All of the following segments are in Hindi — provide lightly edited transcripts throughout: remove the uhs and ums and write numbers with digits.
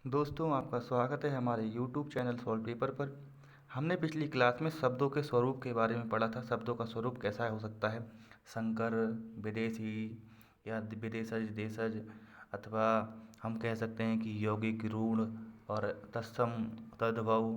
दोस्तों, आपका स्वागत है हमारे YouTube चैनल सॉल्व पेपर पर। हमने पिछली क्लास में शब्दों के स्वरूप के बारे में पढ़ा था। शब्दों का स्वरूप कैसा हो सकता है, संकर, विदेशी या विदेशज, देशज, अथवा हम कह सकते हैं कि यौगिक, रूढ़ और तत्सम, तद्भव,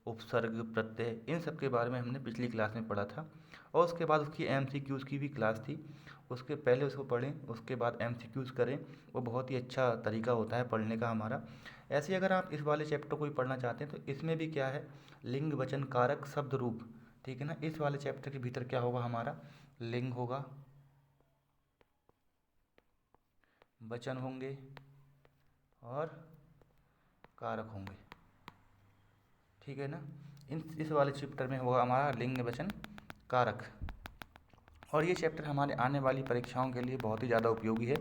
उपसर्ग, प्रत्यय, इन सब के बारे में हमने पिछली क्लास में पढ़ा था। और उसके बाद उसकी MCQs की भी क्लास थी। उसके पहले उसको पढ़ें, उसके बाद MCQs करें। वो बहुत ही अच्छा तरीका होता है पढ़ने का हमारा। ऐसे ही अगर आप इस वाले चैप्टर को भी पढ़ना चाहते हैं तो इसमें भी क्या है, लिंग, वचन, कारक, शब्द, रूप। ठीक है ना। इस वाले चैप्टर के भीतर क्या होगा हमारा, लिंग होगा, वचन होंगे और कारक होंगे। ठीक है ना। इस वाले चैप्टर में होगा हमारा लिंग, वचन, कारक। और ये चैप्टर हमारे आने वाली परीक्षाओं के लिए बहुत ही ज़्यादा उपयोगी है,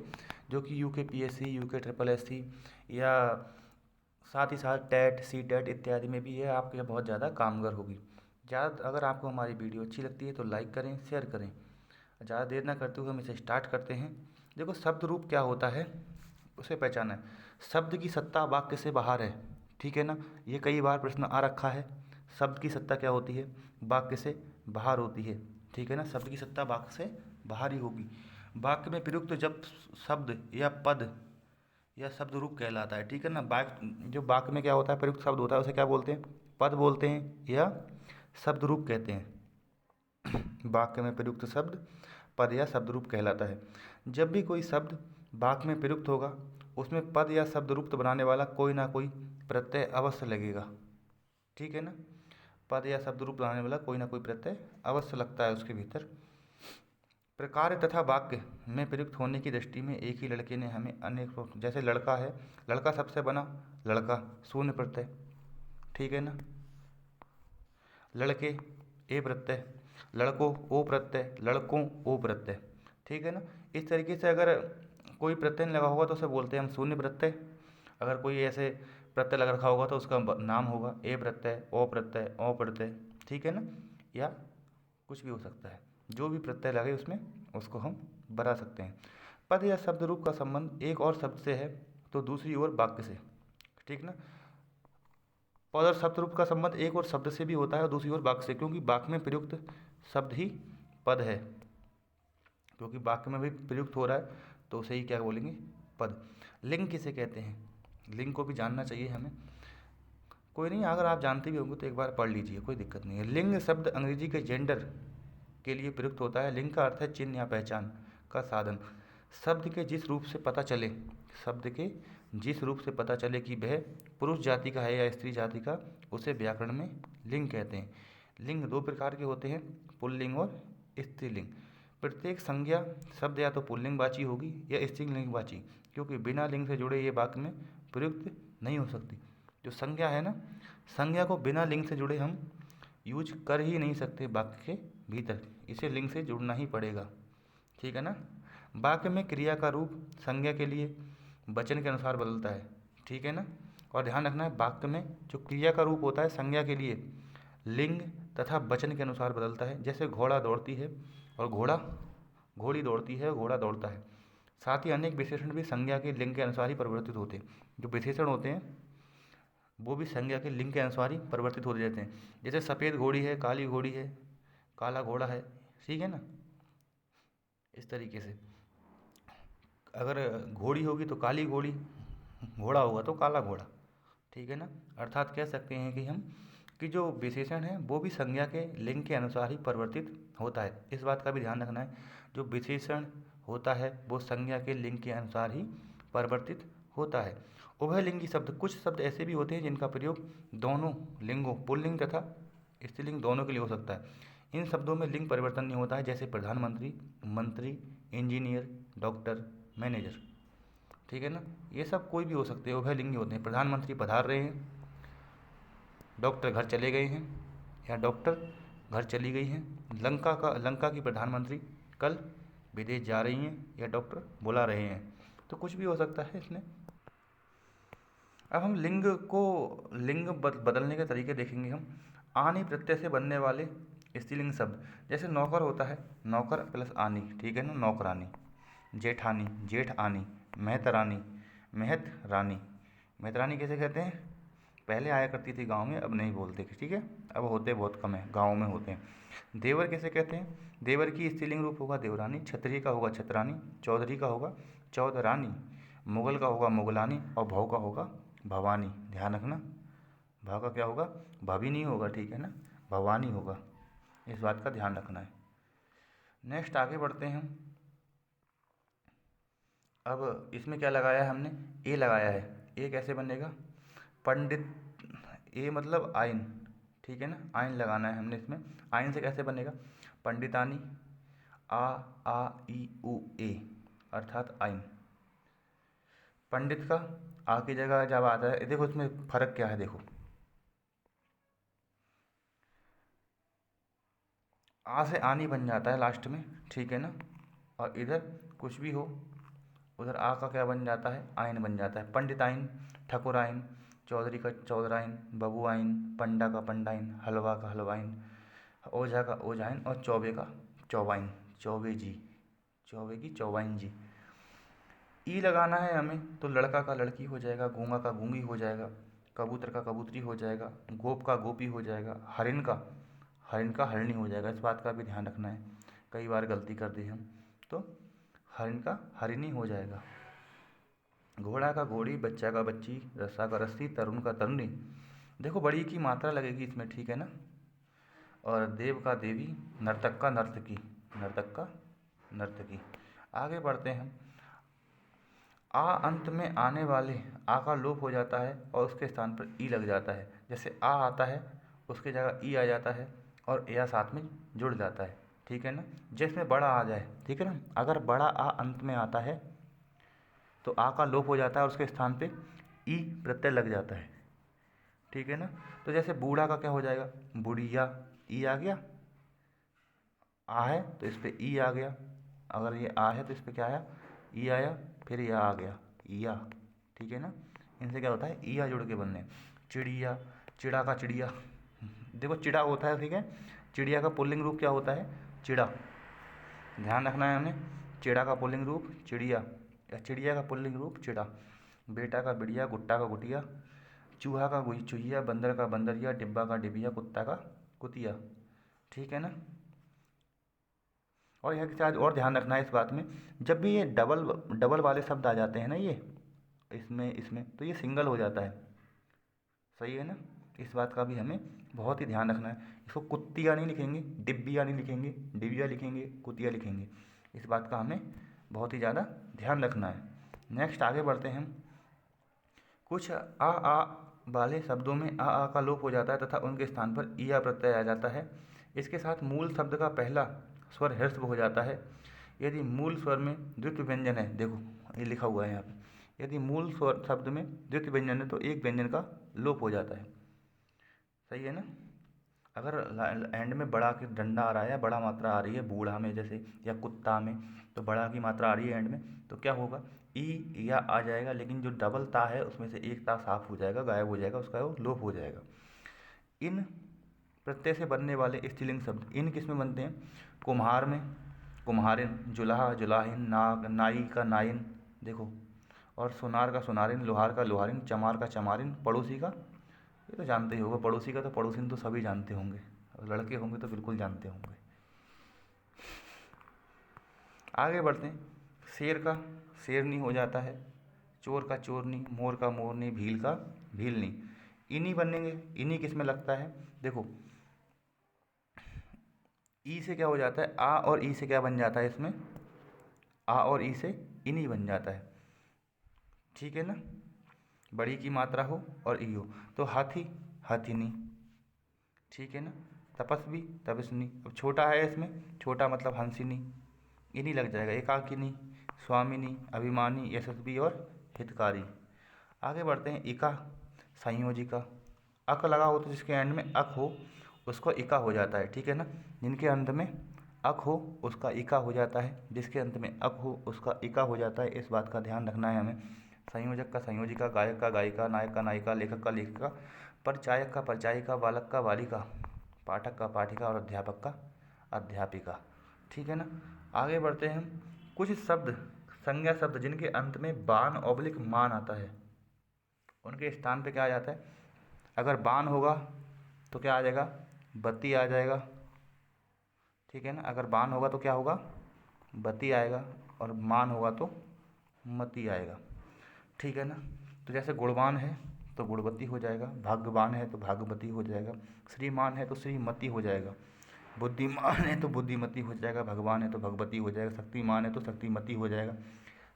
जो कि UKPSC, UKSSC या साथ ही साथ टेट, CTET इत्यादि में भी ये आपके बहुत ज़्यादा कामगर होगी। ज़्यादा अगर आपको हमारी वीडियो अच्छी लगती है तो लाइक करें, शेयर करें। ज़्यादा देर ना करते हुए हम इसे स्टार्ट करते हैं। देखो, शब्द रूप क्या होता है उसे पहचाना है। शब्द की सत्ता वाक्य से बाहर है। ठीक है ना। ये कई बार प्रश्न आ रखा है। शब्द की सत्ता क्या होती है, वाक्य से बाहर होती है। ठीक है ना। शब्द की सत्ता वाक्य से बाहर ही होगी। वाक्य में प्रयुक्त जब शब्द या पद या शब्द रूप कहलाता है। ठीक है ना। जो वाक्य में क्या होता है, प्रयुक्त शब्द होता है, उसे क्या बोलते हैं, पद बोलते हैं या शब्द रूप कहते हैं। वाक्य में प्रयुक्त शब्द पद या शब्द रूप कहलाता है। जब भी कोई शब्द वाक्य में प्रयुक्त होगा, उसमें पद या शब्द रूप बनाने वाला कोई ना कोई प्रत्यय अवश्य लगेगा। ठीक है ना। पद या शब्द रूप बनाने वाला कोई ना कोई प्रत्यय अवश्य लगता है उसके भीतर। प्रकार तथा वाक्य में प्रयुक्त होने की दृष्टि में एक ही लड़के ने हमें अनेक, जैसे लड़का है, लड़का सबसे बना, लड़का शून्य प्रत्यय। ठीक है ना। लड़के ए प्रत्यय, लड़कों ओ प्रत्यय, लड़कों ओ प्रत्यय। ठीक है ना। इस तरीके से अगर कोई प्रत्यय नहीं लगा होगा तो उसे बोलते हैं हम शून्य प्रत्यय। अगर कोई ऐसे प्रत्यय लगा रखा होगा तो उसका नाम होगा ए प्रत्यय, ओ प्रत्यय, ओ प्रत्यय। ठीक है ना। या कुछ भी हो सकता है, जो भी प्रत्यय लगे उसमें उसको हम बना सकते हैं। पद या शब्द रूप का संबंध एक और शब्द से है तो दूसरी ओर वाक्य से। ठीक ना। पद और शब्द रूप का संबंध एक और शब्द से भी होता है और दूसरी ओर वाक्य से, क्योंकि वाक्य में प्रयुक्त शब्द ही पद है। क्योंकि वाक्य में भी प्रयुक्त हो रहा है तो उसे ही क्या बोलेंगे, पद। लिंग किसे कहते हैं, लिंग को भी जानना चाहिए हमें। कोई नहीं, अगर आप जानते भी होंगे तो एक बार पढ़ लीजिए, कोई दिक्कत नहीं है। लिंग शब्द अंग्रेजी के जेंडर के लिए प्रयुक्त होता है। लिंग का अर्थ है चिन्ह या पहचान का साधन। शब्द के जिस रूप से पता चले, शब्द के जिस रूप से पता चले कि वह पुरुष जाति का है या स्त्री जाति का, उसे व्याकरण में लिंग कहते हैं। लिंग दो प्रकार के होते हैं, पुल्लिंग और स्त्रीलिंग। प्रत्येक संज्ञा शब्द या तो पुल्लिंगवाची होगी या स्त्रीलिंगवाची, क्योंकि बिना लिंग से जुड़े ये वाक्य में प्रयुक्त नहीं हो सकती। जो संज्ञा है ना, संज्ञा को बिना लिंग से जुड़े हम यूज कर ही नहीं सकते वाक्य के भीतर, इसे लिंग से जुड़ना ही पड़ेगा। ठीक है ना। वाक्य में क्रिया का रूप संज्ञा के लिए वचन के अनुसार बदलता है। ठीक है ना। और ध्यान रखना है, वाक्य में जो क्रिया का रूप होता है संज्ञा के लिए लिंग तथा वचन के अनुसार बदलता है। जैसे घोड़ा दौड़ती है और घोड़ी दौड़ती है और घोड़ा दौड़ता है। साथ ही अनेक विशेषण भी संज्ञा के लिंग के अनुसार ही परिवर्तित होते हैं। जो विशेषण होते हैं वो भी संज्ञा के लिंग के अनुसार ही परिवर्तित होते जाते हैं। जैसे सफ़ेद घोड़ी है, काली घोड़ी है, काला घोड़ा है। ठीक है ना। इस तरीके से अगर घोड़ी होगी तो काली घोड़ी, घोड़ा होगा तो काला घोड़ा। ठीक है ना। अर्थात कह सकते हैं कि हम कि जो विशेषण है वो भी संज्ञा के लिंग के अनुसार ही परिवर्तित होता है। इस बात का भी ध्यान रखना है, जो विशेषण होता है वो संज्ञा के लिंग के अनुसार ही परिवर्तित होता है। उभयलिंगी शब्द, कुछ शब्द ऐसे भी होते हैं जिनका प्रयोग दोनों लिंगों, पुल्लिंग तथा स्त्रीलिंग दोनों के लिए हो सकता है। इन शब्दों में लिंग परिवर्तन नहीं होता है, जैसे प्रधानमंत्री, मंत्री, इंजीनियर, डॉक्टर, मैनेजर। ठीक है ना। ये सब कोई भी हो सकते हैं, उभयलिंगी होते हैं। प्रधानमंत्री पधार रहे हैं, डॉक्टर घर चले गए हैं, या डॉक्टर घर चली गई हैं। लंका की प्रधानमंत्री कल विदेश जा रही हैं, या डॉक्टर बुला रहे हैं। तो कुछ भी हो सकता है इसमें। अब हम लिंग बदलने के तरीके देखेंगे हम। आनी प्रत्यय से बनने वाले स्त्रीलिंग शब्द, जैसे नौकर होता है, नौकर प्लस आनी। ठीक है ना। नौकरानी, जेठानी, जेठ आनी, मेहतरानी, मेहत रानी, मैत्रानी कैसे कहते हैं? पहले आया करती थी गांव में, अब नहीं बोलते, ठीक है, अब होते बहुत कम है, गाँव में होते हैं। देवर कैसे कहते हैं? देवर की स्त्रीलिंग रूप होगा देवरानी, क्षत्रिय का होगा छत्रानी, चौधरी का होगा चौधरानी, मुगल का होगा मुगलानी और भव का होगा भवानी। ध्यान रखना, भव का क्या होगा? भवी नहीं होगा, ठीक है ना, भवानी होगा, इस बात का ध्यान रखना है। नेक्स्ट आगे बढ़ते हैं हम। अब इसमें क्या लगाया है हमने? ए लगाया है। ए कैसे बनेगा? पंडित, ए मतलब आइन, ठीक है ना, आइन लगाना है हमने इसमें। आइन से कैसे बनेगा? पंडितानी, आ ई उ ए, अर्थात आइन। पंडित का आ की जगह जब आता है, देखो इसमें फर्क क्या है, देखो आ से आनी बन जाता है लास्ट में, ठीक है ना, और इधर कुछ भी हो उधर आ का क्या बन जाता है? आइन बन जाता है। पंडित आइन, ठकुर आइन, चौधरी का चौधराइन, बबू आइन, पंडा का पंडाइन, हलवा का हलवाइन, ओझा का ओझाइन और चौबे का चौबाइन, चौबे जी, चौबे की चौबाइन जी। ई लगाना है हमें, तो लड़का का लड़की हो जाएगा, गूंगा का गूंगी हो जाएगा, कबूतर का कबूतरी हो जाएगा, गोप का गोपी हो जाएगा, हरिण का हरिणी हो जाएगा। इस बात का भी ध्यान रखना है, कई बार गलती कर दी हम, तो हरिण का हरिणी हो जाएगा। घोड़ा का घोड़ी, बच्चा का बच्ची, रस्सा का रस्सी, तरुण का तरुणी। देखो बड़ी की मात्रा लगेगी इसमें, ठीक है ना, और देव का देवी, नर्तक का नर्तकी, नर्तक का नर्तकी। आगे बढ़ते हैं। आ अंत में आने वाले आ का लोप हो जाता है और उसके स्थान पर ई लग जाता है। जैसे आ आता है उसकी जगह ई आ जाता है और या साथ में जुड़ जाता है, ठीक है ना। जिसमें बड़ा आ जाए, ठीक है ना, अगर बड़ा आ अंत में आता है तो आ का लोप हो जाता है और उसके स्थान पे ई प्रत्यय लग जाता है, ठीक है ना। तो जैसे बूढ़ा का क्या हो जाएगा? बुढ़िया, ई आ गया, आ है तो इस पर ई आ गया, अगर ये आ है तो इस पर क्या आया? ई आया, फिर यह आ गया ईया, ठीक है ना। इनसे क्या होता है? ईया जुड़ के बनने। चिड़िया, चिड़ा का चिड़िया, देखो चिड़ा होता है, ठीक है, चिड़िया का पुल्लिंग रूप क्या होता है? चिड़ा, ध्यान रखना है हमें। चिड़ा का पुल्लिंग रूप चिड़िया, या चिड़िया का पुल्लिंग रूप चिड़ा। बेटा का बिड़िया, गुट्टा का गुटिया, चूहा का चूहिया, बंदर का बंदरिया, डिब्बा का डिबिया, कुत्ता का कुतिया, ठीक है ना। और यहाँ के साथ और ध्यान रखना है इस बात में, जब भी ये डबल डबल वाले शब्द आ जाते हैं ना, ये इसमें इसमें तो ये सिंगल हो जाता है, सही है ना। इस बात का भी हमें बहुत ही ध्यान रखना है। इसको कुत्तिया नहीं लिखेंगे, डिब्बिया नहीं लिखेंगे, डिबिया लिखेंगे, कुतिया लिखेंगे। इस बात का हमें बहुत ही ज़्यादा ध्यान रखना है। नेक्स्ट आगे बढ़ते हैं हम। कुछ आ वाले शब्दों में आ का लोप हो जाता है तथा उनके स्थान पर ईया प्रत्यय आ जाता है। इसके साथ मूल शब्द का पहला स्वर ह्रस्व हो जाता है। यदि मूल स्वर में द्वितीय व्यंजन है, देखो ये लिखा हुआ है यहाँ पे, यदि मूल स्वर शब्द में द्वितीय व्यंजन है तो एक व्यंजन का लोप हो जाता है, सही है ना। अगर एंड में बड़ा की डंडा आ रहा है, बड़ा मात्रा आ रही है बूढ़ा में जैसे, या कुत्ता में, तो बड़ा की मात्रा आ रही है एंड में, तो क्या होगा? ई या आ जाएगा, लेकिन जो डबल ता है उसमें से एक ता साफ हो जाएगा, गायब हो जाएगा, उसका वो लोप हो जाएगा। इन प्रत्यय से बनने वाले स्त्रीलिंग शब्द, इन किस में बनते हैं? कुम्हार में कुम्हारिन, जुलाहा जुलाहिन, नाग नाई का नाइन, देखो, और सुनार का सुनारिन, लोहार का लोहारिन, चमार का चमारिन, पड़ोसी का, ये तो जानते ही होगा, पड़ोसी का तो पड़ोसिन तो सभी जानते होंगे, और लड़के होंगे तो बिल्कुल जानते होंगे। आगे बढ़ते हैं। शेर का शेरनी हो जाता है, चोर का चोरनी, मोर का मोरनी, भील का भीलनी। इन्हीं बनेंगे, इन्हीं किस में लगता है? देखो ई से क्या हो जाता है? आ और ई से क्या बन जाता है इसमें? आ और ई से इन्हीं बन जाता है, ठीक है ना। बड़ी की मात्रा हो और ई हो, तो हाथी हाथिनी, ठीक है ना। तपस्वी तपस्विनी, अब छोटा है इसमें, छोटा मतलब हंसिनी, इन्हीं लग जाएगा। एकाकिनी, स्वामिनी, अभिमानी, यशस्वी और हितकारी। आगे बढ़ते हैं। इका संयोजिका, अक लगा हो तो जिसके एंड में अक हो उसको इका हो जाता है, ठीक है ना। जिनके अंत में अक हो उसका इका हो जाता है, जिसके अंत में अक हो उसका इका हो जाता है। इस बात का ध्यान रखना है हमें। संयोजक का संयोजिका, गायक का गायिका, नायक का नायिका, लेखक का लेखिका, परिचायक का परिचायिका, बालक का बालिका, पाठक का पाठिका और अध्यापक का अध्यापिका, ठीक है ना। आगे बढ़ते हैं हम। कुछ शब्द, संज्ञा शब्द जिनके अंत में बान ऑब्लिक मान आता है, उनके स्थान पे क्या आ जाता है, अगर बान होगा तो क्या आ जाएगा, बत्ती आ जाएगा, ठीक है ना। अगर बान होगा तो क्या होगा, बत्ती आएगा, और मान होगा तो मती आएगा, ठीक है ना। तो जैसे गुणवान है तो गुणवती हो जाएगा, भाग्यवान है तो भाग्यवती हो जाएगा, श्रीमान है तो श्रीमती हो जाएगा, बुद्धिमान है तो बुद्धिमती हो जाएगा, भगवान है तो भगवती हो जाएगा, शक्तिमान है तो शक्तिमती हो जाएगा,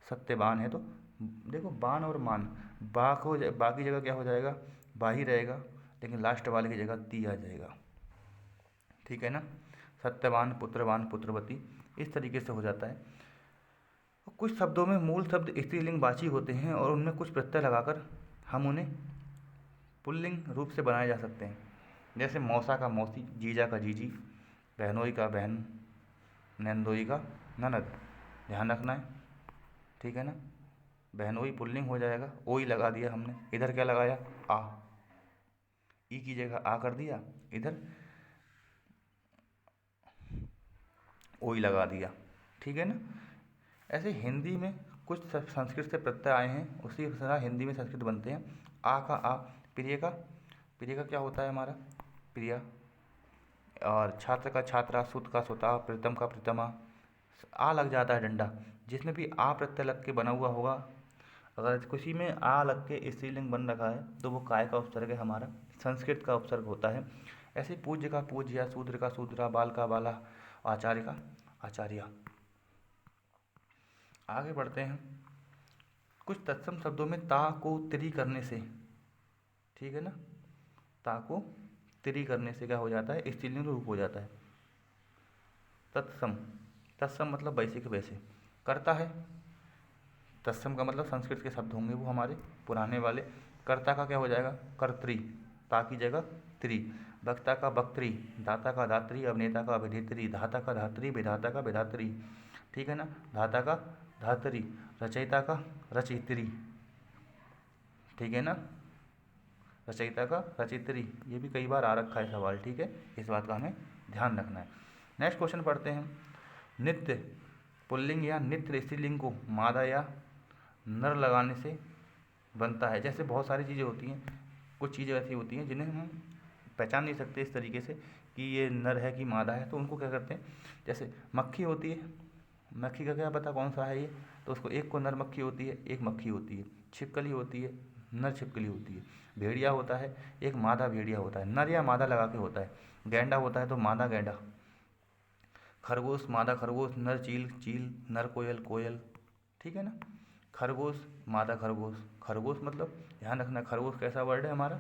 सत्यवान है तो, देखो बान और मान, बाकी जगह क्या हो जाएगा, बा ही रहेगा, लेकिन लास्ट वाले की जगह ती आ जाएगा, ठीक है ना। सत्यवान, पुत्रवान, पुत्रवती, इस तरीके से हो जाता है। कुछ शब्दों में मूल शब्द स्त्रीलिंगवाची होते हैं और उनमें कुछ प्रत्यय लगाकर हम उन्हें पुल्लिंग रूप से बनाए जा सकते हैं। जैसे मौसा का मौसी, जीजा का जीजी, बहनोई का बहन, नंदोई का ननद, ध्यान रखना है, ठीक है ना। बहनोई पुल्लिंग हो जाएगा, ओई लगा दिया हमने, इधर क्या लगाया, आ, ई की जगह आ कर दिया, इधर ओई लगा दिया, ठीक है ना। ऐसे हिंदी में कुछ संस्कृत से प्रत्यय आए हैं, उसी तरह हिंदी में संस्कृत बनते हैं। आ का आ, प्रिय का क्या होता है हमारा, प्रिया, और छात्र का छात्रा, सुत का सुता, प्रीतम का प्रीतमा, आ लग जाता है डंडा। जिसमें भी आ प्रत्यय लग के बना हुआ होगा, अगर किसी में आ लग के स्त्रीलिंग बन रखा है तो वो काय का उपसर्ग है, हमारा संस्कृत का उपसर्ग होता है। ऐसे पूज्य का पूज्य, शूद्र का शूद्रा, बाल का बाला, आचार्य का आचार्य। आगे बढ़ते हैं। कुछ तत्सम शब्दों में ता को त्री करने से, ठीक है ना, ता को त्री करने से क्या हो जाता है, स्त्रीलिंग रूप हो जाता है। तत्सम, तत्सम मतलब वैसे के वैसे करता है। तत्सम का मतलब संस्कृत के शब्द होंगे वो हमारे पुराने वाले। कर्ता का क्या हो जाएगा, कर्त्री, ता की जगह त्री। वक्ता का वक्त्री, दाता का दात्री, अभिनेता का अभिनेत्री, धाता का धात्री, विधाता का विधात्री, ठीक है ना। धाता का धात्री, रचयिता का रचयित्री, ठीक है ना, रचयिता का रचयित्री। ये भी कई बार आ रखा है सवाल, ठीक है, इस बात का हमें ध्यान रखना है। नेक्स्ट क्वेश्चन पढ़ते हैं। नित्य पुल्लिंग या नित्य स्त्रीलिंग को मादा या नर लगाने से बनता है। जैसे बहुत सारी चीज़ें होती हैं, कुछ चीज़ें ऐसी होती हैं जिन्हें हम पहचान नहीं सकते इस तरीके से कि ये नर है कि मादा है, तो उनको क्या करते हैं, जैसे मक्खी होती है, मक्खी का क्या पता कौन सा है ये, तो उसको एक को नर मक्खी होती है, एक मक्खी होती है। छिपकली होती है, नर छिपकली होती है। भेड़िया होता है, एक मादा भेड़िया होता है, नर या मादा लगा के होता है। गैंडा होता है तो मादा गैंडा। खरगोश मादा खरगोश, नर चील चील, नर कोयल कोयल, ठीक है ना। खरगोश मादा खरगोश, खरगोश मतलब ध्यान रखना, खरगोश कैसा वर्ड है हमारा,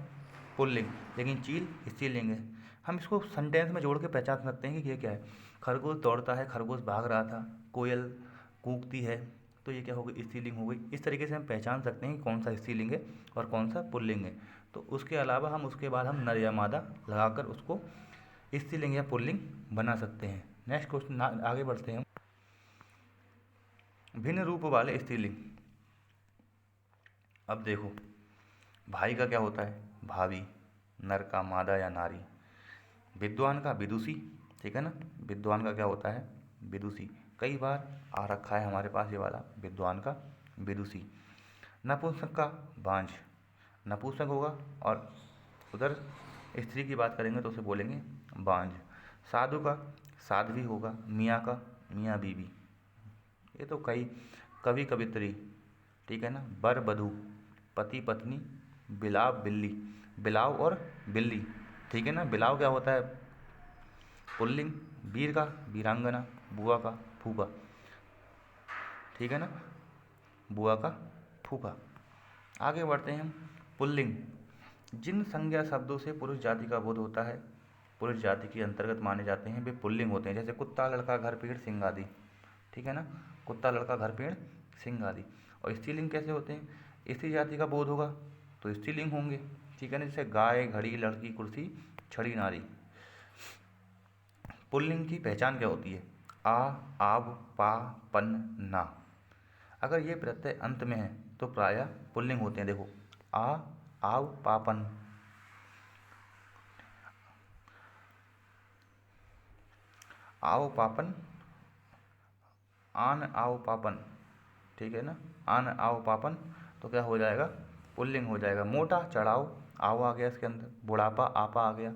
पुल्लिंग, लेकिन चील स्त्रीलिंग है। हम इसको सेंटेंस में जोड़ के पहचान सकते हैं कि ये क्या है। खरगोश दौड़ता है, खरगोश भाग रहा था, कोयल कूकती है, तो ये क्या हो गई, स्त्रीलिंग हो गई। इस तरीके से हम पहचान सकते हैं कि कौन सा स्त्रीलिंग है और कौन सा पुल्लिंग है। तो उसके अलावा हम उसके बाद हम नर या मादा लगाकर उसको स्त्रीलिंग या पुल्लिंग बना सकते हैं। नेक्स्ट क्वेश्चन आगे बढ़ते हैं। भिन्न रूप वाले स्त्रीलिंग। अब देखो, भाई का क्या होता है, भावी, नर का मादा या नारी। विद्वान का विदुषी, ठीक है ना, विद्वान का क्या होता है, विदुषी। कई बार आ रखा है हमारे पास ये वाला, विद्वान का विदुषी। नपुंसक का बांझ, नपुंसक होगा, और उधर स्त्री की बात करेंगे तो उसे बोलेंगे बांझ। साधु का साध्वी होगा, मियाँ का मियाँ बीवी। ये तो कई, कवि कवित्री, ठीक है ना। वर वधू, पति पत्नी, बिलाव बिल्ली, बिलाव और बिल्ली, ठीक है ना। बिलाव क्या होता है, पुल्लिंग। वीर का वीरांगना, बुआ का फूफा, ठीक है ना, बुआ का फूफा। आगे बढ़ते हैं हम। पुल्लिंग, जिन संज्ञा शब्दों से पुरुष जाति का बोध होता है, पुरुष जाति के अंतर्गत माने जाते हैं, वे पुल्लिंग होते हैं। जैसे कुत्ता लड़का घर पेड़ सिंह आदि, ठीक है ना, कुत्ता लड़का घर पेड़ सिंह आदि। और स्त्रीलिंग कैसे होते हैं, स्त्री जाति का बोध होगा तो स्त्रीलिंग होंगे, ठीक है ना। जैसे गाय, घड़ी, लड़की, कुर्सी, छड़ी, नारी। पुल्लिंग की पहचान क्या होती है, आ, आव, पा, पन, ना। अगर ये प्रत्यय अंत में है तो प्रायः पुल्लिंग होते हैं। देखो, आ, आव, पापन, आओ पापन, आन आओ पापन, ठीक है ना, आन आओ पापन, तो क्या हो जाएगा, पुल्लिंग हो जाएगा। मोटा चढ़ाओ, आओ आ गया इसके अंदर, बुढ़ापा आपा आ गया,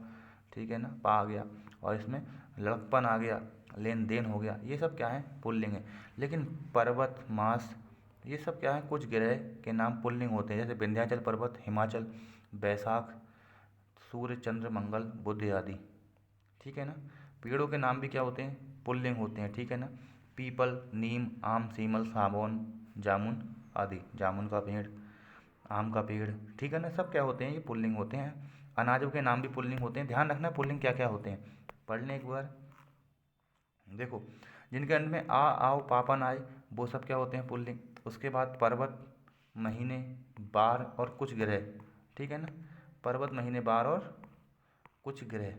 ठीक है ना, पा आ गया, और इसमें लड़कपन आ गया, लेन देन हो गया, ये सब क्या है, पुल्लिंग है। लेकिन पर्वत, मास, ये सब क्या है, कुछ ग्रह के नाम पुल्लिंग होते हैं, जैसे विंध्याचल पर्वत, हिमाचल, बैसाख, सूर्य, चंद्र, मंगल, बुध आदि, ठीक है ना। पेड़ों के नाम भी क्या होते हैं, पुल्लिंग होते हैं, ठीक है ना। पीपल, नीम, आम, सीमल, सागौन, जामुन आदि, जामुन का पेड़, आम का पेड़, ठीक है ना, सब क्या होते हैं, ये पुल्लिंग होते हैं। अनाजों के नाम भी पुल्लिंग होते हैं। ध्यान रखना पुल्लिंग क्या क्या होते हैं, पढ़ लें एक बार। देखो, जिनके अंत में आ, आओ, पापन आए, वो सब क्या होते हैं, पुल्लिंग। उसके बाद पर्वत, महीने, बार और कुछ ग्रह, ठीक है ना। पर्वत, महीने, बार और कुछ ग्रह,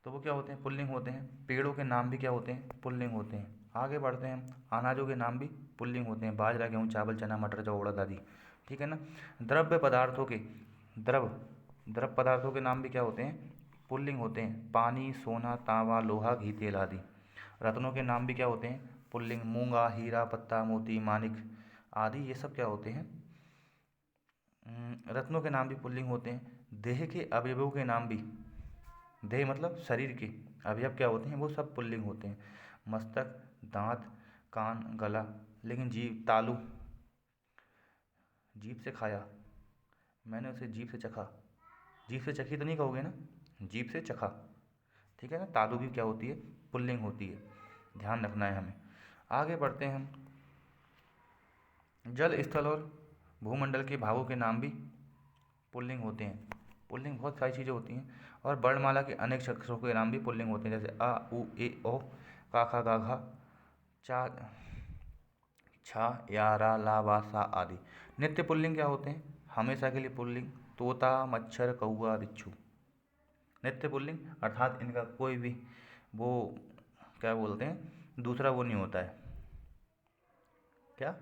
तो वो क्या होते हैं, पुल्लिंग होते हैं। पेड़ों के नाम भी क्या होते हैं, पुल्लिंग होते हैं। आगे बढ़ते हैं हम, अनाजों के नाम भी पुल्लिंग होते हैं, बाजरा, गेहूँ, चावल, चना, मटर, जौ, उड़द आदि, ठीक है ना। द्रव्य पदार्थों के, द्रव द्रव पदार्थों के नाम भी क्या होते हैं, पुल्लिंग होते हैं। पानी, सोना, तांबा, लोहा, घी, तेल आदि। रत्नों के नाम भी क्या होते हैं, पुल्लिंग। मूंगा, हीरा, पत्ता, मोती, मानिक आदि, ये सब क्या होते हैं, रत्नों के नाम भी पुल्लिंग होते हैं। देह के अवयवों के नाम भी, देह मतलब शरीर के अवयव क्या होते हैं, वो सब पुल्लिंग होते हैं। मस्तक, दांत, कान, गला। लेकिन जीभ, तालू, जीभ से खाया, मैंने उसे जीभ से चखा, जीभ से चखी तो नहीं कहोगे ना, जीभ से चखा, ठीक है ना। तालु भी क्या होती है, पुल्लिंग होती है, ध्यान रखना है हमें। आगे बढ़ते हैं हम, जल, स्थल और भूमंडल के भागों के नाम भी पुल्लिंग होते हैं। पुल्लिंग बहुत सारी चीज़ें होती हैं। और वर्णमाला के अनेक अक्षरों के नाम भी पुल्लिंग होते हैं, जैसे अ, उ, ए, ओ, का, खा, गा, घा, चा, छा, या, रा, ला, वा, सा आदि। नित्य पुल्लिंग क्या होते हैं, हमेशा के लिए पुल्लिंग। तोता, मच्छर, कौआ, बिच्छू। नित्य पुल्लिंग अर्थात इनका कोई भी वो क्या बोलते हैं, दूसरा वो नहीं होता है, क्या,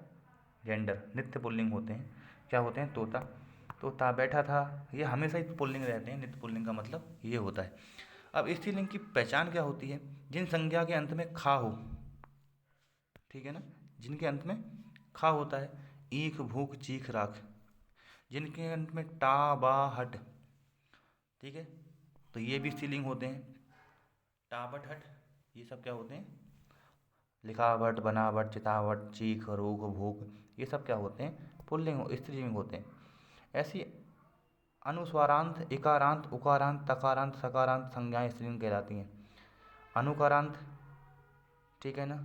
जेंडर। नित्य पुल्लिंग होते हैं, क्या होते हैं, तोता, तोता बैठा था, ये हमेशा ही पुल्लिंग रहते हैं। नित्य पुल्लिंग का मतलब ये होता है। अब स्त्रीलिंग की पहचान क्या होती है, जिन संज्ञा के अंत में खा हो, ठीक है ना, जिनके अंत में खा होता है। ईख, भूख, चीख, राख। जिनके अंत में टा, बा, हट, ठीक है, तो ये भी स्त्रीलिंग होते हैं। टाबट, हट, ये सब क्या होते हैं, लिखावट, बनावट, चितावट, चीख, रोग, भूख, ये सब क्या होते हैं, पुल्लिंग स्त्रीलिंग होते हैं। ऐसी अनुस्वारांत, इकारांत, उकारांत, तकारांत, सकारांत संज्ञाएं स्त्रीलिंग कहलाती हैं। अनुकारांत, ठीक है ना,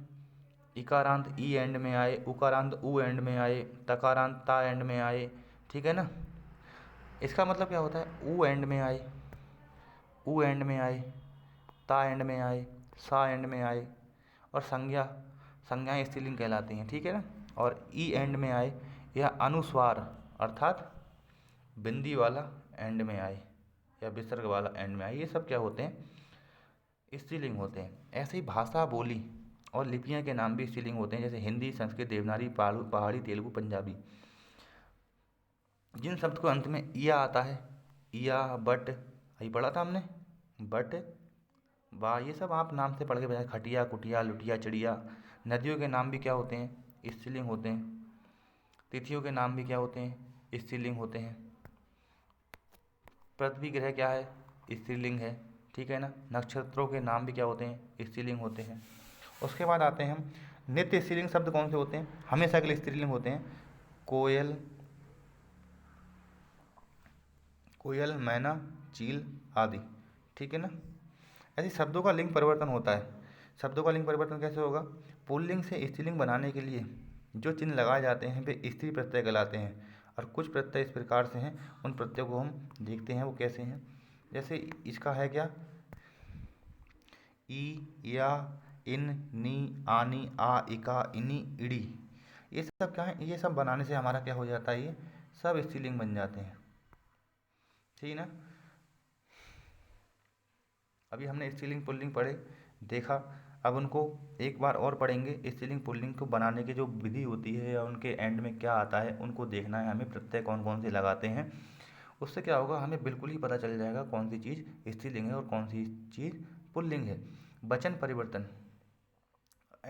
इकारांत ई एंड में आए, उकारांत ऊ एंड में आए, तकारांत ता एंड में आए, ठीक है ना। इसका मतलब क्या होता है, ऊ एंड में आए, ऊ एंड में आए, ता एंड में आए, सा एंड में आए, और संज्ञाएं स्त्रीलिंग कहलाती हैं, ठीक है ना। और ई एंड में आए, या अनुस्वार अर्थात बिंदी वाला एंड में आए, या विसर्ग वाला एंड में आए, ये सब क्या होते हैं, स्त्रीलिंग होते हैं। ऐसे ही भाषा, बोली और लिपियां के नाम भी स्त्रीलिंग होते हैं, जैसे हिंदी, संस्कृत, देवनागरी, पहाड़ी, तेलुगु, पंजाबी। जिन शब्द को अंत में इया आता है, इया, बट, यही पढ़ा था हमने, बट, बा, ये सब आप नाम से पढ़ के बजाय, खटिया, कुटिया, लुटिया, चिड़िया। नदियों के नाम भी क्या होते हैं, स्त्रीलिंग होते हैं। तिथियों के नाम भी क्या होते हैं, स्त्रीलिंग होते हैं। पृथ्वी ग्रह क्या है, स्त्रीलिंग है, ठीक है ना। नक्षत्रों के नाम भी क्या होते हैं, स्त्रीलिंग होते हैं। उसके बाद आते हैं हम, नित्य स्त्रीलिंग शब्द कौन से होते हैं, हमेशा के लिए स्त्रीलिंग होते हैं। कोयल, कोयल, मैना, चील आदि, ठीक है ना। ऐसे शब्दों का लिंग परिवर्तन होता है। शब्दों का लिंग परिवर्तन कैसे होगा, पुल्लिंग से स्त्रीलिंग बनाने के लिए जो चिन्ह लगाए जाते हैं वे स्त्री प्रत्यय कहलाते हैं। और कुछ प्रत्यय इस प्रकार से हैं, उन प्रत्ययों को हम देखते हैं वो कैसे हैं। जैसे इसका है क्या, ई, या, इन, नी, आनी, आ, इका, इनी, इड़ी, ये सब क्या है, ये सब बनाने से हमारा क्या हो जाता है, ये सब स्त्रीलिंग बन जाते हैं, ठीक है ना। अभी हमने स्त्रीलिंग पुल्लिंग पढ़े, देखा। अब उनको एक बार और पढ़ेंगे। स्त्रीलिंग पुल्लिंग को बनाने की जो विधि होती है या उनके एंड में क्या आता है, उनको देखना है हमें, प्रत्यय कौन कौन से लगाते हैं। उससे क्या होगा, हमें बिल्कुल ही पता चल जाएगा कौन सी चीज़ स्त्रीलिंग है और कौन सी चीज़ पुल्लिंग है। वचन परिवर्तन,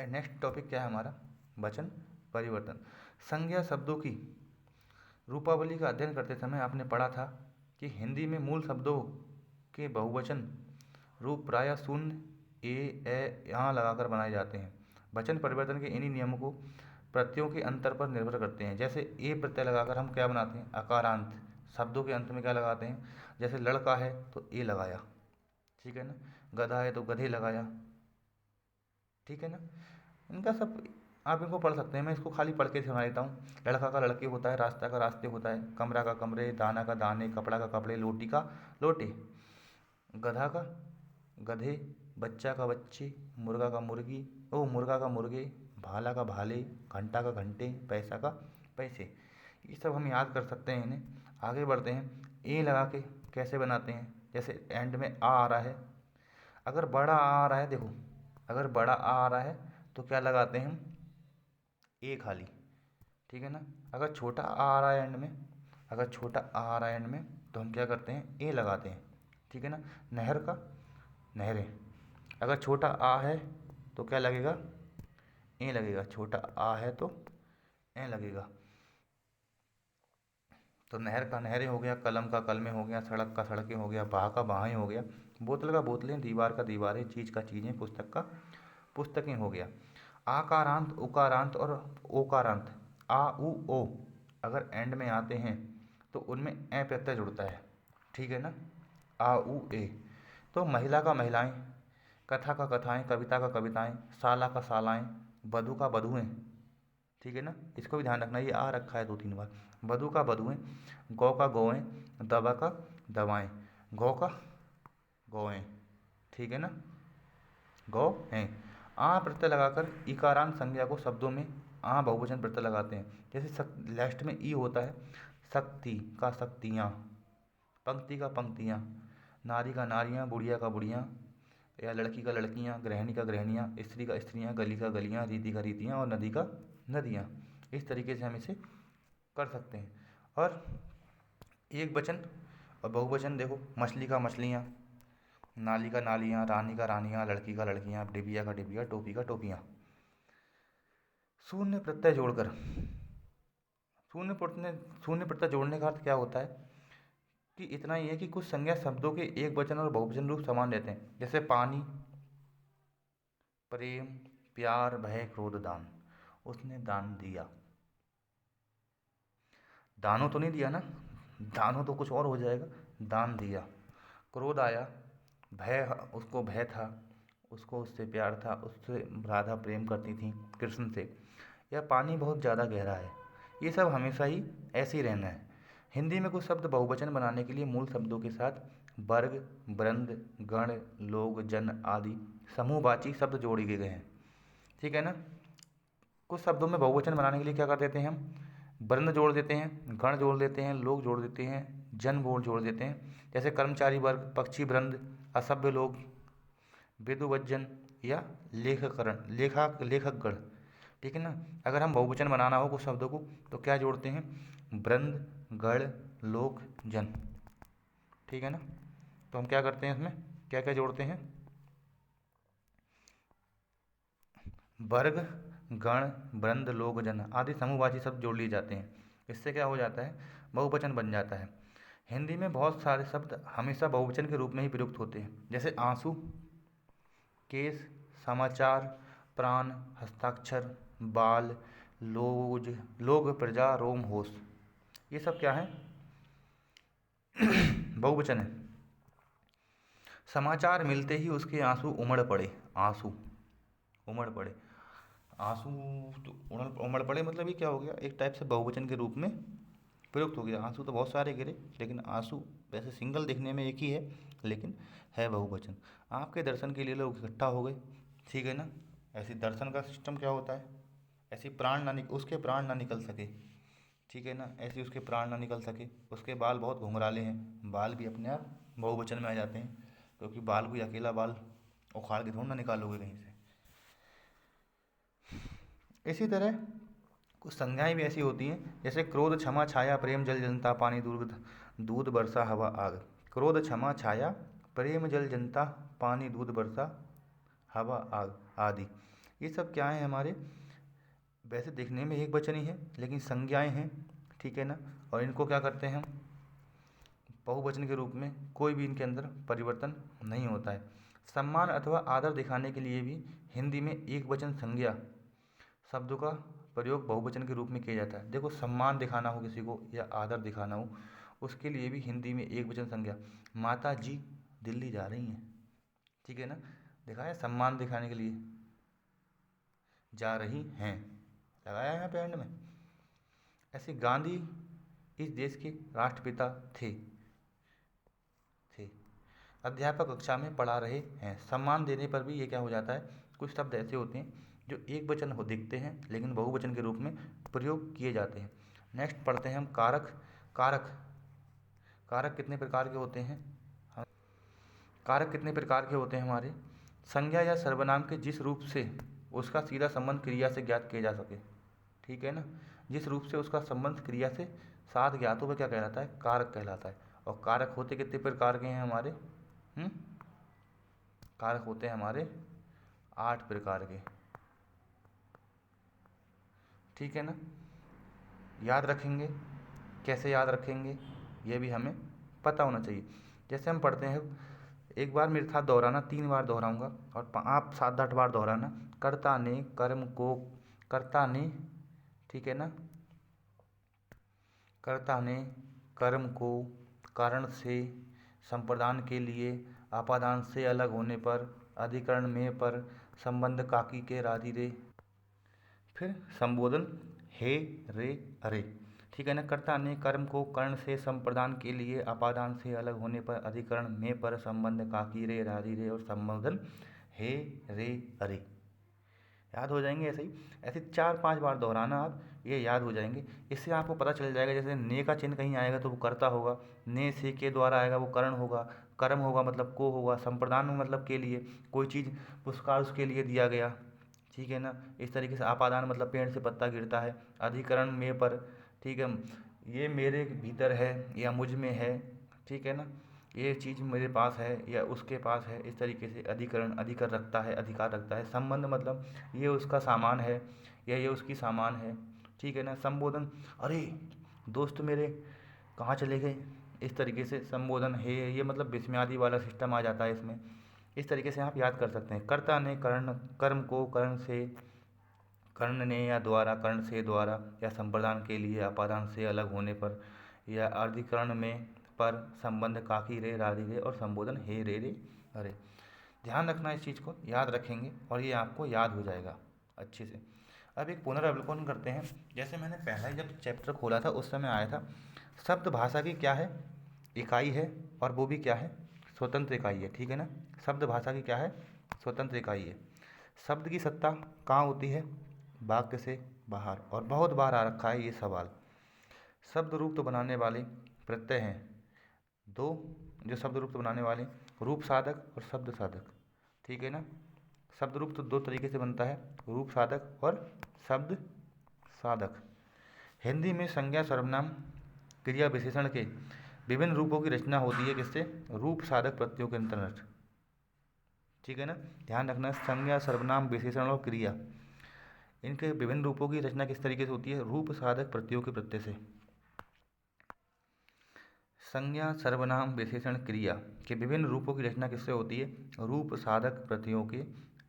नेक्स्ट टॉपिक क्या है हमारा, वचन परिवर्तन। संज्ञा शब्दों की रूपावली का अध्ययन करते समय आपने पढ़ा था कि हिंदी में मूल शब्दों के बहुवचन रूप प्रायः शून्य ए यहाँ लगाकर बनाए जाते हैं। वचन परिवर्तन के इन्हीं नियमों को प्रत्ययों के अंतर पर निर्भर करते हैं। जैसे ए प्रत्यय लगाकर हम क्या बनाते हैं, अकारांत। शब्दों के अंत में क्या लगाते हैं, जैसे लड़का है तो ए लगाया, ठीक है ना। गधा है तो गधे लगाया, ठीक है ना। इनका सब आप इनको पढ़ सकते हैं, मैं इसको खाली पढ़ के सुना देता हूँ। लड़का का लड़के होता है, रास्ता का रास्ते होता है, कमरा का कमरे, दाना का दाने, कपड़ा का कपड़े, लोटी का लोटे, गधा का गधे, बच्चा का बच्चे, मुर्गा का मुर्गी, मुर्गा का मुर्गे, भाला का भाले, घंटा का घंटे, पैसा का पैसे। ये सब हम याद कर सकते हैं इन्हें। आगे बढ़ते हैं। ए लगा के कैसे बनाते हैं, जैसे एंड में आ रहा है, अगर बड़ा आ रहा है, देखो अगर बड़ा आ रहा है तो क्या लगाते हैं हम, ए खाली, ठीक है ना। अगर छोटा आ रहा है एंड में, अगर छोटा आ रहा है एंड में तो हम क्या करते हैं, ए लगाते हैं, ठीक है ना। नहर का नहरें, अगर छोटा आ है तो क्या लगेगा, ए लगेगा, छोटा आ है तो ए लगेगा। तो नहर का नहरें हो गया, कलम का कलमें हो गया, सड़क का सड़कें हो गया, बाह का बाहें हो गया, बोतल का बोतलें, दीवार का दीवारें, चीज़ का चीज़ें, पुस्तक का पुस्तकें हो गया। आकारांत, उकारांत और ओकारांत, आ उ ओ अगर एंड में आते हैं तो उनमें ए प्रत्यय जुड़ता है, ठीक है ना। आ उ ए। तो महिला का महिलाएं, कथा का कथाएं, कविता का कविताएं, साला का सालाएं, बधू का बधुएं, ठीक है ना। इसको भी ध्यान रखना, ये आ रखा है 2-3 बार। बधू का बधुएं, गौ का गौएं, दवा का दवाएं, गौ का गौएं, ठीक है ना, गौ हैं। आ प्रत्यय लगाकर इकारांत संज्ञा को शब्दों में आ बहुवचन प्रत्यय लगाते हैं। जैसे लास्ट में ई होता है, शक्ति का शक्तियाँ, पंक्ति का पंक्तियाँ, नारी का नारियाँ, बुढ़िया का बुढ़ियाँ, या लड़की का लड़कियाँ, गृहिणी का गृहिणियाँ, स्त्री का स्त्रियाँ, गली का गलियाँ, रीति का रीतियाँ और नदी का नदियाँ। इस तरीके से हम इसे कर सकते हैं। और एक वचन और बहुवचन देखो, मछली का मछलियाँ, नाली का नालियाँ, रानी का रानियाँ, लड़की का लड़कियाँ, डिबिया का डिबिया, टोपी का टोपियाँ। शून्य प्रत्यय जोड़कर, शून्य प्रत्यय जोड़ने का अर्थ क्या होता है कि इतना ही है कि कुछ संज्ञा शब्दों के एक वचन और बहुवचन रूप समान रहते हैं। जैसे पानी, प्रेम, प्यार, भय, क्रोध, दान। उसने दान दिया, दानो तो नहीं दिया ना, दानो तो कुछ और हो जाएगा, दान दिया। क्रोध आया, भय, उसको भय था, उसको उससे प्यार था, उससे राधा प्रेम करती थी कृष्ण से, या पानी बहुत ज़्यादा गहरा है। ये सब हमेशा ही ऐसे ही रहना है। हिंदी में कुछ शब्द बहुवचन बनाने के लिए मूल शब्दों के साथ वर्ग, वृंद, गण, लोग, जन आदि समूहवाची शब्द जोड़े गए हैं, ठीक है ना। कुछ शब्दों में बहुवचन बनाने के लिए क्या कर देते हैं हम, वृंद जोड़ देते हैं, गण जोड़ देते हैं, लोग जोड़ देते हैं, जन बोल जोड़ देते हैं। जैसे कर्मचारी वर्ग, पक्षी वृंद, असभ्य लोग, विदुवज्जन या लेखकगण, ठीक है ना। अगर हम बहुवचन बनाना हो कुछ शब्दों को तो क्या जोड़ते हैं, वृंद, गण, लोक, जन, ठीक है ना। तो हम क्या करते हैं, इसमें क्या क्या जोड़ते हैं, वर्ग, गण, वृंद, लोक, जन आदि समूहवाची शब्द जोड़ लिए जाते हैं। इससे क्या हो जाता है, बहुवचन बन जाता है। हिंदी में बहुत सारे शब्द हमेशा बहुवचन के रूप में ही प्रयुक्त होते हैं। जैसे आंसू, केस, समाचार, प्राण, हस्ताक्षर, बाल, लोज, लोग, प्रजा, रोम, होश। ये सब क्या है, बहुवचन है। समाचार मिलते ही उसके आंसू उमड़ पड़े, आंसू उमड़ पड़े, आंसू तो उमड़ पड़े मतलब ये क्या हो गया, एक टाइप से बहुवचन के रूप में प्रयुक्त हो गया। आंसू तो बहुत सारे गिरे, लेकिन आंसू वैसे सिंगल दिखने में एक ही है, लेकिन है बहुवचन। आपके दर्शन के लिए लोग इकट्ठा हो गए, ठीक है ना। ऐसे दर्शन का सिस्टम क्या होता है, ऐसी उसके प्राण ना निकल सके, ठीक है ना, ऐसे उसके प्राण ना निकल सके। उसके बाल बहुत घुंघराले हैं, बाल भी अपने आप बहुवचन में आ जाते हैं, क्योंकि बाल कोई अकेला बाल उखाड़ के थोड़ा ना निकालोगे कहीं से। इसी तरह कुछ संज्ञाएं भी ऐसी होती हैं, जैसे क्रोध, क्षमा, छाया, प्रेम, जल, जनता, पानी, दूध, दूध, वर्षा, हवा, आग। क्रोध, क्षमा, छाया, प्रेम, जल, जनता, पानी, दूध, वर्षा, हवा, आग आदि। ये सब क्या है हमारे, वैसे दिखने में एक वचन ही है लेकिन संज्ञाएं हैं, ठीक है ना। और इनको क्या करते हैं हम, बहुवचन के रूप में कोई भी इनके अंदर परिवर्तन नहीं होता है। सम्मान अथवा आदर दिखाने के लिए भी हिंदी में एक वचन संज्ञा शब्दों का प्रयोग बहुवचन के रूप में किया जाता है। देखो, सम्मान दिखाना हो किसी को या आदर दिखाना हो, उसके लिए भी हिंदी में एक वचन संज्ञा, माता जी दिल्ली जा रही हैं, ठीक है ना, दिखाया सम्मान दिखाने के लिए, जा रही हैं लगाया यहाँ पे एंड में। ऐसे गांधी इस देश के राष्ट्रपिता थे, अध्यापक कक्षा में पढ़ा रहे हैं। सम्मान देने पर भी ये क्या हो जाता है, कुछ शब्द ऐसे होते हैं जो एक वचन हो दिखते हैं लेकिन बहुवचन के रूप में प्रयोग किए जाते हैं। नेक्स्ट पढ़ते हैं हम कारक। कारक कारक कितने प्रकार के होते हैं, कारक कितने प्रकार के होते हैं हमारे, संज्ञा या सर्वनाम के जिस रूप से उसका सीधा संबंध क्रिया से ज्ञात किया जा सके, ठीक है ना, जिस रूप से उसका संबंध क्रिया से साथ ज्ञात हो वह क्या कहलाता है, कारक कहलाता है। और कारक होते कितने प्रकार के हैं हमारे, कारक होते हैं हमारे 8 प्रकार के, ठीक है ना। याद रखेंगे, कैसे याद रखेंगे ये भी हमें पता होना चाहिए। जैसे हम पढ़ते हैं, एक बार मेरे साथ दोहराना, 3 बार दोहराऊंगा और आप 7-8 बार दोहराना। कर्ता ने कर्म को, कर्ता ने, ठीक है ना, कर्ता ने कर्म को कारण से, संप्रदान के लिए, अपादान से अलग होने पर, अधिकरण में पर, संबंध काकी के राधी रे, फिर संबोधन हे रे अरे, ठीक है ना। कर्ता ने कर्म को कर्ण से, संप्रदान के लिए, अपादान से अलग होने पर, अधिकरण में पर, संबंध काकी रे राधी रे और संबोधन हे रे अरे, याद हो जाएंगे। ऐसे ही ऐसे 4-5 बार दोहराना, आप ये याद हो जाएंगे। इससे आपको पता चल जाएगा, जैसे ने का चिन्ह कहीं आएगा तो वो कर्ता होगा, ने से के द्वारा आएगा वो कर्ण होगा, कर्म होगा मतलब को होगा, संप्रदान में मतलब के लिए, कोई चीज़ पुरस्कार उसके लिए दिया गया, ठीक है ना। इस तरीके से आपादान मतलब पेड़ से पत्ता गिरता है, अधिकरण में पर, ठीक है, ये मेरे भीतर है या मुझ में है, ठीक है ना, ये चीज़ मेरे पास है या उसके पास है, इस तरीके से अधिकरण अधिकार रखता है, अधिकार रखता है। संबंध मतलब ये उसका सामान है या ये उसकी सामान है, ठीक है ना। संबोधन, अरे दोस्त मेरे कहाँ चले गए, इस तरीके से संबोधन है, ये मतलब विस्मयादि वाला सिस्टम आ जाता है इसमें। इस तरीके से आप याद कर सकते हैं। कर्ता ने कर्ण, कर्म को कर्ण से, कर्ण ने या द्वारा, कर्ण से द्वारा, या संप्रदान के लिए, अपादान से अलग होने पर, या अधिकरण में पर, संबंध काकी रे राधी रे और संबोधन हे रे रे अरे। ध्यान रखना इस चीज़ को, याद रखेंगे और ये आपको याद हो जाएगा अच्छे से। अब एक पुनरावलोकन करते हैं। जैसे मैंने पहला ही जब चैप्टर खोला था उस समय आया था, शब्द भाषा की क्या है, इकाई है, और वो भी क्या है, स्वतंत्र इकाई है, ठीक है ना। शब्द भाषा की क्या है, स्वतंत्र इकाई है। शब्द की सत्ता कहाँ होती है, वाक्य से बाहर, और बहुत बार आ रखा है ये सवाल। शब्द रूप तो बनाने वाले प्रत्यय हैं दो, जो शब्द रूप तो बनाने वाले, रूप साधक और शब्द साधक, ठीक है ना। शब्द रूप तो 2 तरीके से बनता है, रूप साधक और शब्द साधक। हिंदी में संज्ञा सर्वनाम क्रिया विशेषण के विभिन्न रूपों की रचना होती है किससे, रूप साधक प्रत्ययों के अंतर्गत, ठीक है ना। ध्यान रखना, संज्ञा सर्वनाम विशेषण और क्रिया, इनके विभिन्न रूपों की रचना किस तरीके से होती है, रूप साधक प्रत्ययों के प्रत्यय से। संज्ञा सर्वनाम विशेषण क्रिया के विभिन्न रूपों की रचना किससे होती है, रूप साधक प्रत्ययों के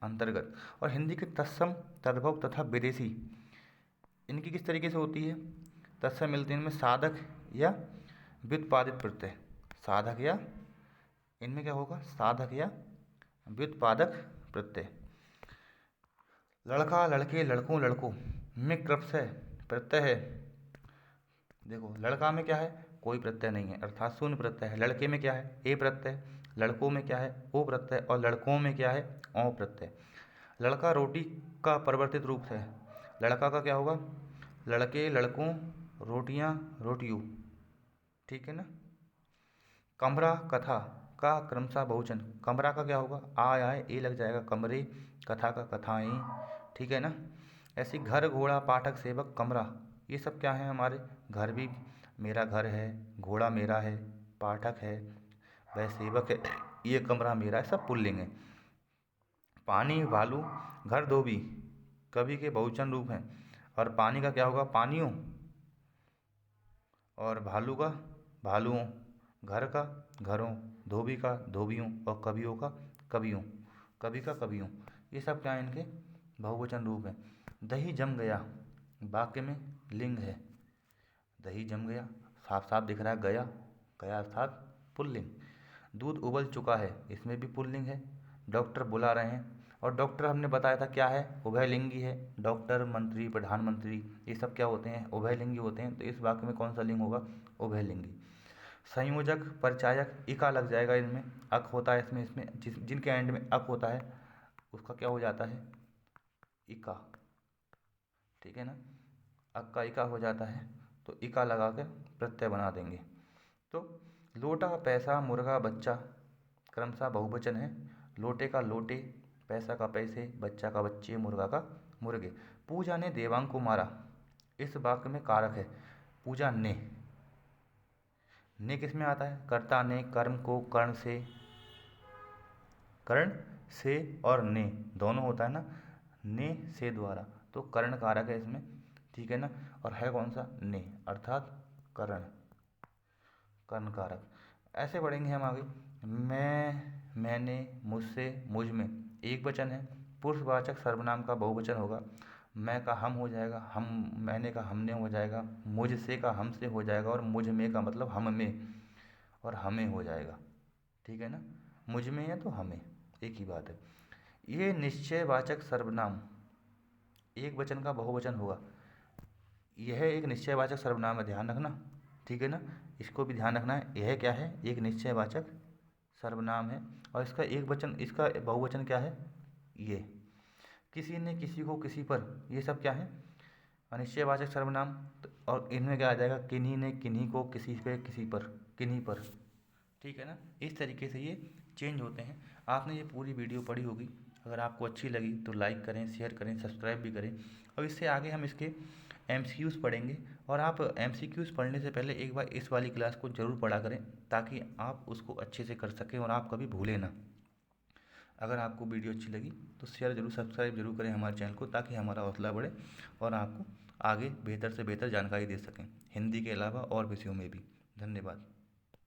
अंतर्गत। और हिंदी के तत्सम, तद्भव तथा विदेशी, इनकी किस तरीके से होती है, तत्सम मिलते हैं इनमें साधक या व्युत्पादित प्रत्यय, साधक या, इनमें क्या होगा, साधक या व्युत्पादक प्रत्यय। लड़का, लड़के, लड़कों, लड़कों में क्रमशः प्रत्यय है। देखो, लड़का में क्या है, कोई प्रत्यय नहीं है अर्थात शून्य प्रत्यय है। लड़के में क्या है, ए प्रत्यय। लड़कों में क्या है, ओ प्रत्यय। और लड़कों में क्या है, औ प्रत्यय। लड़का रोटी का परिवर्तित रूप है। लड़का का क्या होगा, लड़के, लड़कों, रोटियां, रोटियों, ठीक है ना। कमरा, कथा का क्रमशः बहुवचन, कमरा का क्या होगा, आए ए लग जाएगा, कमरे, कथा का कथाएं, ठीक है ना। ऐसे घर, घोड़ा, पाठक, सेवक, कमरा, ये सब क्या है हमारे, घर भी मेरा घर है, घोड़ा मेरा है, पाठक है, वह सेवक है, ये कमरा मेरा है, सब पुल्लिंग है। पानी, भालू, घर, धोबी कवि के बहुवचन रूप हैं। और पानी का क्या होगा, पानियों, और भालू का भालुओं, घर का घरों, धोबी का धोबियों और कवियों का कवियों, कवि का कवियों। ये सब क्या है, इनके बहुवचन रूप हैं। दही जम गया वाक्य में लिंग है। दही जम गया, साफ साफ दिख रहा है, गया, गया अर्थात पुल्लिंग। दूध उबल चुका है, इसमें भी पुल्लिंग है। डॉक्टर बुला रहे हैं, और डॉक्टर हमने बताया था क्या है, उभयलिंगी है। डॉक्टर, मंत्री, प्रधानमंत्री, ये सब क्या होते हैं, उभयलिंगी होते हैं। तो इस वाक्य में कौन सा लिंग होगा, उभयलिंगी। संयोजक, परिचायक, इका लग जाएगा इनमें, अक होता है इसमें, जिनके एंड में अक होता है उसका क्या हो जाता है, इका। ठीक है ना, अक का इका हो जाता है, तो इका लगा कर प्रत्यय बना देंगे। तो लोटा, पैसा, मुर्गा, बच्चा क्रमशः बहुवचन है। लोटे का लोटे, पैसा का पैसे, बच्चा का बच्चे, मुर्गा का मुर्गे। पूजा ने देवांग को मारा, इस वाक्य में कारक है पूजा ने किस में आता है, कर्ता ने कर्म को कर्ण से और ने दोनों होता है ना, ने से द्वारा, तो कर्ण कारक है इसमें। ठीक है ना, और है कौन सा, ने अर्थात कर्ण, कर्ण कारक। ऐसे पढ़ेंगे हम आगे। मैं, मैंने, मुझसे, मुझ में एक वचन है। पुरुषवाचक सर्वनाम का बहुवचन होगा। मैं का हम हो जाएगा, हम, मैंने का हमने हो जाएगा, मुझसे का हमसे हो जाएगा, और मुझ में का मतलब हम में और हमें हो जाएगा। ठीक है ना, मुझ में है तो हमें, एक ही बात है। ये निश्चयवाचक सर्वनाम एक वचन का बहुवचन होगा। यह एक निश्चयवाचक सर्वनाम है, ध्यान रखना। ठीक है ना, इसको भी ध्यान रखना है। यह क्या है, एक निश्चयवाचक सर्वनाम है, और इसका एक वचन, इसका बहुवचन क्या है, ये। किसी ने, किसी को, किसी पर, ये सब क्या है, अनिश्चयवाचक सर्वनाम। और इनमें क्या आ जाएगा, किन्हीं ने, किन्हीं को, किसी पे, किसी पर, किन्हीं पर। ठीक है ना, इस तरीके से ये चेंज होते हैं। आपने ये पूरी वीडियो पढ़ी होगी, अगर आपको अच्छी लगी तो लाइक करें, शेयर करें, सब्सक्राइब भी करें। और इससे आगे हम इसके एमसीक्यूज़ पढ़ेंगे, और आप एमसीक्यूज़ पढ़ने से पहले एक बार इस वाली क्लास को ज़रूर पढ़ा करें, ताकि आप उसको अच्छे से कर सकें और आप कभी भूलें ना। अगर आपको वीडियो अच्छी लगी तो शेयर जरूर, सब्सक्राइब जरूर करें हमारे चैनल को, ताकि हमारा हौसला बढ़े और आपको आगे बेहतर से बेहतर जानकारी दे सकें, हिंदी के अलावा और विषयों में भी। धन्यवाद।